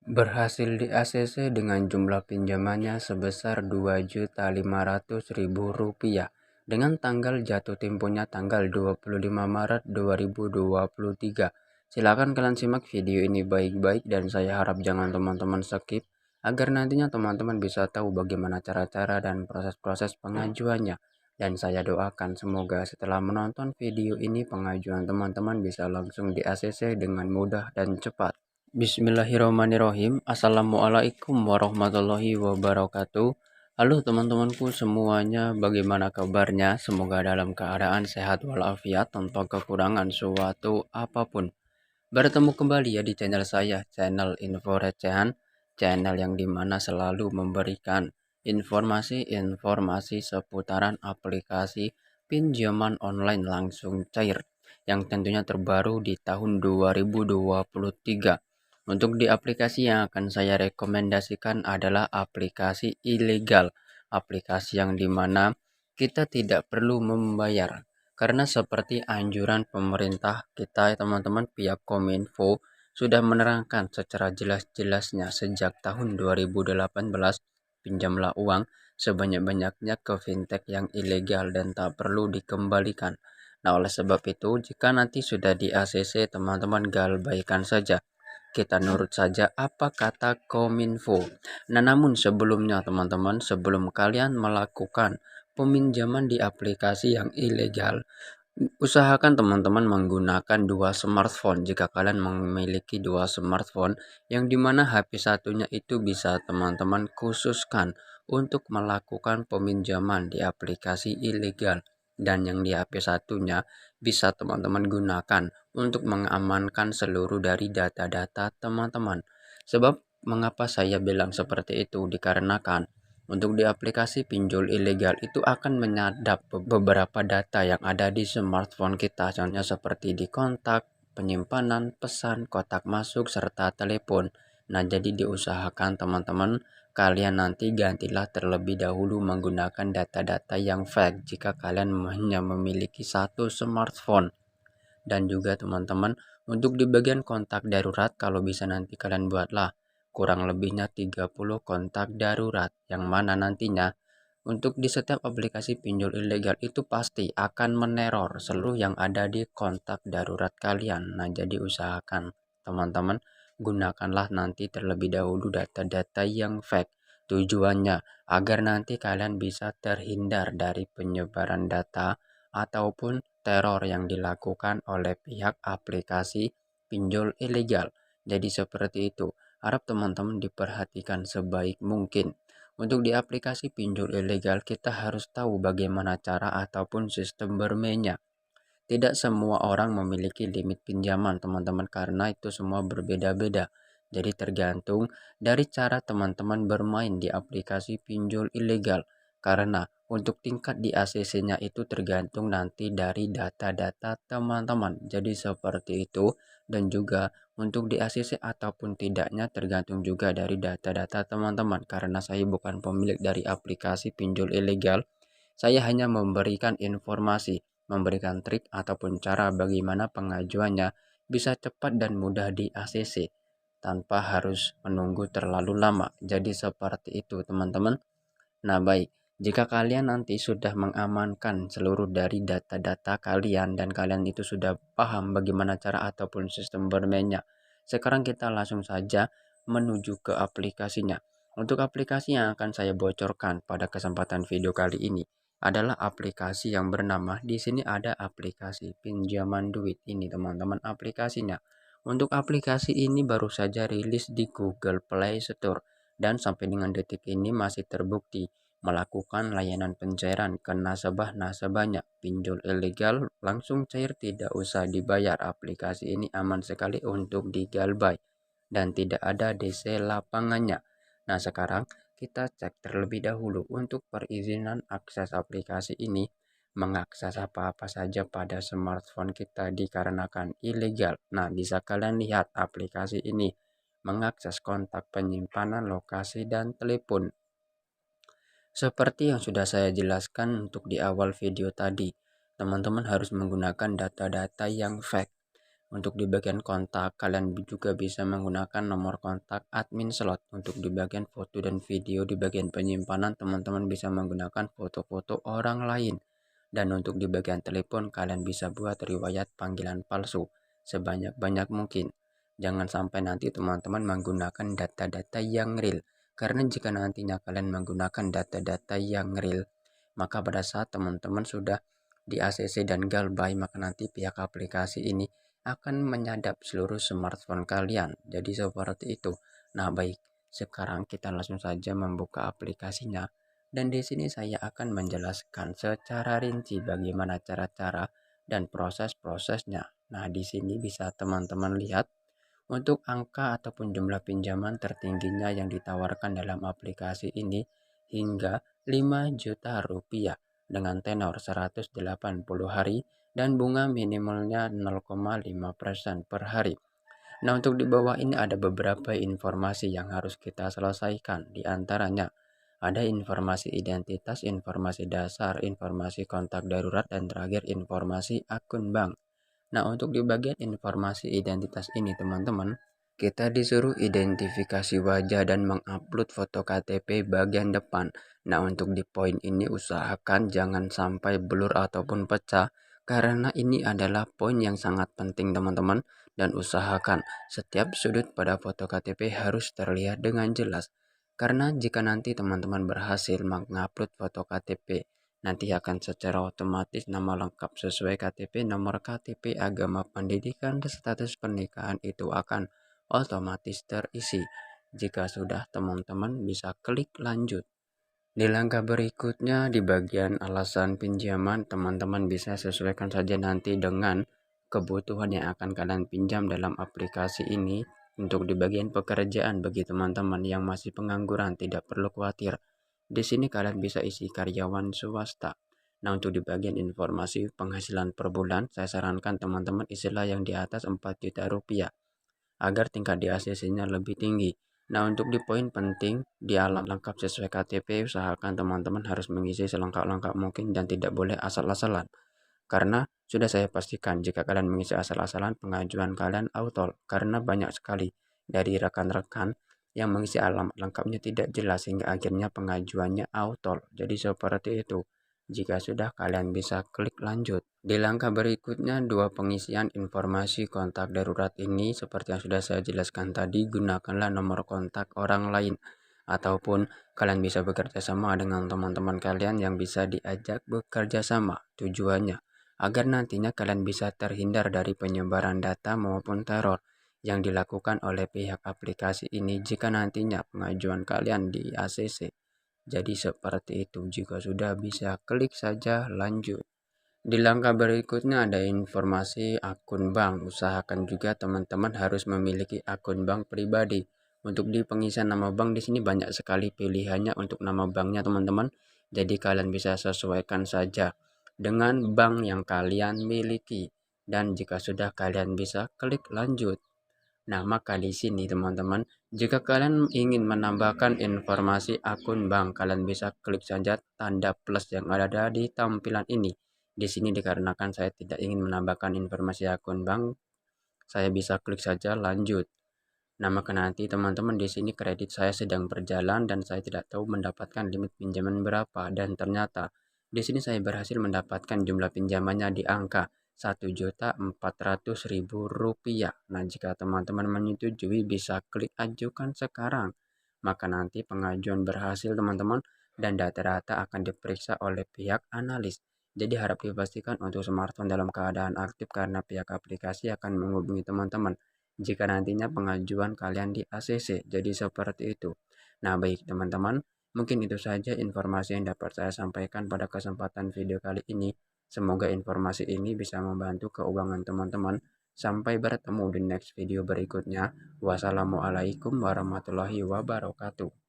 Berhasil di ACC dengan jumlah pinjamannya sebesar Rp2.500.000 dengan tanggal jatuh temponya tanggal 25 Maret 2023. Silakan kalian simak video ini baik-baik dan saya harap jangan teman-teman skip agar nantinya teman-teman bisa tahu bagaimana cara-cara dan proses-proses pengajuannya. Dan saya doakan semoga setelah menonton video ini pengajuan teman-teman bisa langsung di ACC dengan mudah dan cepat. Bismillahirrahmanirrahim. Assalamualaikum warahmatullahi wabarakatuh. Halo teman-temanku semuanya, bagaimana kabarnya? Semoga dalam keadaan sehat walafiat tanpa kekurangan suatu apapun. Bertemu kembali ya di channel saya, channel Info Recehan, channel yang dimana selalu memberikan informasi-informasi seputaran aplikasi pinjaman online langsung cair yang tentunya terbaru di tahun 2023. Untuk di aplikasi yang akan saya rekomendasikan adalah aplikasi ilegal, aplikasi yang dimana kita tidak perlu membayar. Karena seperti anjuran pemerintah kita teman-teman, pihak Kominfo sudah menerangkan secara jelas-jelasnya sejak tahun 2018, pinjamlah uang sebanyak-banyaknya ke fintech yang ilegal dan tak perlu dikembalikan. Nah, oleh sebab itu, jika nanti sudah di ACC, teman-teman galbaikan saja. Kita nurut saja apa kata Kominfo. Nah, namun sebelumnya teman-teman, sebelum kalian melakukan peminjaman di aplikasi yang ilegal, usahakan teman-teman menggunakan dua smartphone. Jika kalian memiliki dua smartphone, yang dimana HP satunya itu bisa teman-teman khususkan untuk melakukan peminjaman di aplikasi ilegal. Dan yang di HP satunya bisa teman-teman gunakan untuk mengamankan seluruh dari data-data teman-teman. Sebab mengapa saya bilang seperti itu? Dikarenakan untuk di aplikasi pinjol ilegal itu akan menyadap beberapa data yang ada di smartphone kita, contohnya seperti di kontak, penyimpanan, pesan, kotak masuk, serta telepon. Nah, jadi diusahakan teman-teman kalian nanti gantilah terlebih dahulu menggunakan data-data yang fake jika kalian hanya memiliki satu smartphone. Dan juga teman-teman, untuk di bagian kontak darurat kalau bisa nanti kalian buatlah kurang lebihnya 30 kontak darurat yang mana nantinya untuk di setiap aplikasi pinjol ilegal itu pasti akan meneror seluruh yang ada di kontak darurat kalian. Nah, jadi usahakan teman-teman gunakanlah nanti terlebih dahulu data-data yang fake. Tujuannya agar nanti kalian bisa terhindar dari penyebaran data ataupun teror yang dilakukan oleh pihak aplikasi pinjol ilegal. Jadi seperti itu. Harap teman-teman diperhatikan sebaik mungkin. Untuk di aplikasi pinjol ilegal, kita harus tahu bagaimana cara ataupun sistem bermainnya. Tidak semua orang memiliki limit pinjaman, teman-teman, karena itu semua berbeda-beda. Jadi tergantung dari cara teman-teman bermain di aplikasi pinjol ilegal. Karena untuk tingkat di ACC-nya itu tergantung nanti dari data-data teman-teman. Jadi seperti itu. Dan juga untuk di ACC ataupun tidaknya tergantung juga dari data-data teman-teman. Karena saya bukan pemilik dari aplikasi pinjol ilegal. Saya hanya memberikan informasi, memberikan trik ataupun cara bagaimana pengajuannya bisa cepat dan mudah di ACC tanpa harus menunggu terlalu lama. Jadi seperti itu teman-teman. Nah, baik, jika kalian nanti sudah mengamankan seluruh dari data-data kalian dan kalian itu sudah paham bagaimana cara ataupun sistem bermainnya, sekarang kita langsung saja menuju ke aplikasinya. Untuk aplikasi yang akan saya bocorkan pada kesempatan video kali ini adalah aplikasi yang bernama, di sini ada aplikasi pinjaman duit ini teman-teman aplikasinya. Untuk aplikasi ini baru saja rilis di Google Play Store dan sampai dengan detik ini masih terbukti melakukan layanan pencairan ke nasabah-nasabahnya. Pinjol ilegal langsung cair, tidak usah dibayar. Aplikasi ini aman sekali untuk digalbay dan tidak ada DC lapangannya. Nah, sekarang kita cek terlebih dahulu untuk perizinan akses aplikasi ini. Mengakses apa-apa saja pada smartphone kita dikarenakan ilegal. Nah, bisa kalian lihat aplikasi ini mengakses kontak, penyimpanan, lokasi, dan telepon. Seperti yang sudah saya jelaskan untuk di awal video tadi, teman-teman harus menggunakan data-data yang fake. Untuk di bagian kontak, kalian juga bisa menggunakan nomor kontak admin slot. Untuk di bagian foto dan video, di bagian penyimpanan, teman-teman bisa menggunakan foto-foto orang lain. Dan untuk di bagian telepon, kalian bisa buat riwayat panggilan palsu sebanyak-banyak mungkin. Jangan sampai nanti teman-teman menggunakan data-data yang real. Karena jika nantinya kalian menggunakan data-data yang real, maka pada saat teman-teman sudah di ACC dan galbay, maka nanti pihak aplikasi ini akan menyadap seluruh smartphone kalian. Jadi seperti itu. Nah, baik. Sekarang kita langsung saja membuka aplikasinya. Dan di sini saya akan menjelaskan secara rinci bagaimana cara-cara dan proses-prosesnya. Nah, di sini bisa teman-teman lihat untuk angka ataupun jumlah pinjaman tertingginya yang ditawarkan dalam aplikasi ini hingga 5 juta rupiah dengan tenor 180 hari dan bunga minimalnya 0,5% per hari. Nah, untuk di bawah ini ada beberapa informasi yang harus kita selesaikan. Di antaranya ada informasi identitas, informasi dasar, informasi kontak darurat, dan terakhir informasi akun bank. Nah, untuk di bagian informasi identitas ini, teman-teman, kita disuruh identifikasi wajah dan mengupload foto KTP bagian depan. Nah, untuk di poin ini usahakan jangan sampai blur ataupun pecah, karena ini adalah poin yang sangat penting, teman-teman. Dan usahakan setiap sudut pada foto KTP harus terlihat dengan jelas. Karena jika nanti teman-teman berhasil mengupload foto KTP, nanti akan secara otomatis nama lengkap sesuai KTP, nomor KTP, agama, pendidikan, dan status pernikahan itu akan otomatis terisi. Jika sudah, teman-teman bisa klik lanjut. Di langkah berikutnya, di bagian alasan pinjaman, teman-teman bisa sesuaikan saja nanti dengan kebutuhan yang akan kalian pinjam dalam aplikasi ini. Untuk di bagian pekerjaan, bagi teman-teman yang masih pengangguran, tidak perlu khawatir. Di sini kalian bisa isi karyawan swasta. Nah, untuk di bagian informasi penghasilan per bulan, saya sarankan teman-teman isilah yang di atas 4 juta rupiah agar tingkat di ACC-nya lebih tinggi. Nah, untuk di poin penting, di alat lengkap sesuai KTP, usahakan teman-teman harus mengisi selengkap-lengkap mungkin dan tidak boleh asal-asalan. Karena sudah saya pastikan jika kalian mengisi asal-asalan, pengajuan kalian auto. Karena banyak sekali dari rekan-rekan yang mengisi alamat lengkapnya tidak jelas sehingga akhirnya pengajuannya auto. Jadi seperti itu. Jika sudah, kalian bisa klik lanjut. Di langkah berikutnya, dua pengisian informasi kontak darurat ini seperti yang sudah saya jelaskan tadi, gunakanlah nomor kontak orang lain. Ataupun kalian bisa bekerja sama dengan teman-teman kalian yang bisa diajak bekerja sama. Tujuannya agar nantinya kalian bisa terhindar dari penyebaran data maupun teror yang dilakukan oleh pihak aplikasi ini jika nantinya pengajuan kalian di ACC. Jadi seperti itu. Jika sudah, bisa klik saja lanjut. Di langkah berikutnya ada informasi akun bank. Usahakan juga teman-teman harus memiliki akun bank pribadi. Untuk di pengisian nama bank di sini banyak sekali pilihannya untuk nama banknya, teman-teman. Jadi kalian bisa sesuaikan saja dengan bank yang kalian miliki. Dan jika sudah, kalian bisa klik lanjut. Nah, maka di sini teman-teman, jika kalian ingin menambahkan informasi akun bank, kalian bisa klik saja tanda plus yang ada di tampilan ini. Di sini dikarenakan saya tidak ingin menambahkan informasi akun bank, saya bisa klik saja lanjut. Nah, maka nanti teman-teman di sini kredit saya sedang berjalan dan saya tidak tahu mendapatkan limit pinjaman berapa, dan ternyata di sini saya berhasil mendapatkan jumlah pinjamannya di angka 1.400.000 rupiah. Nah, jika teman-teman menyetujui bisa klik ajukan sekarang. Maka nanti pengajuan berhasil, teman-teman, dan data-data akan diperiksa oleh pihak analis. Jadi harap dipastikan untuk smartphone dalam keadaan aktif karena pihak aplikasi akan menghubungi teman-teman jika nantinya pengajuan kalian di ACC. Jadi seperti itu. Nah, baik teman-teman, mungkin itu saja informasi yang dapat saya sampaikan pada kesempatan video kali ini. Semoga informasi ini bisa membantu keuangan teman-teman. Sampai bertemu di next video berikutnya. Wassalamualaikum warahmatullahi wabarakatuh.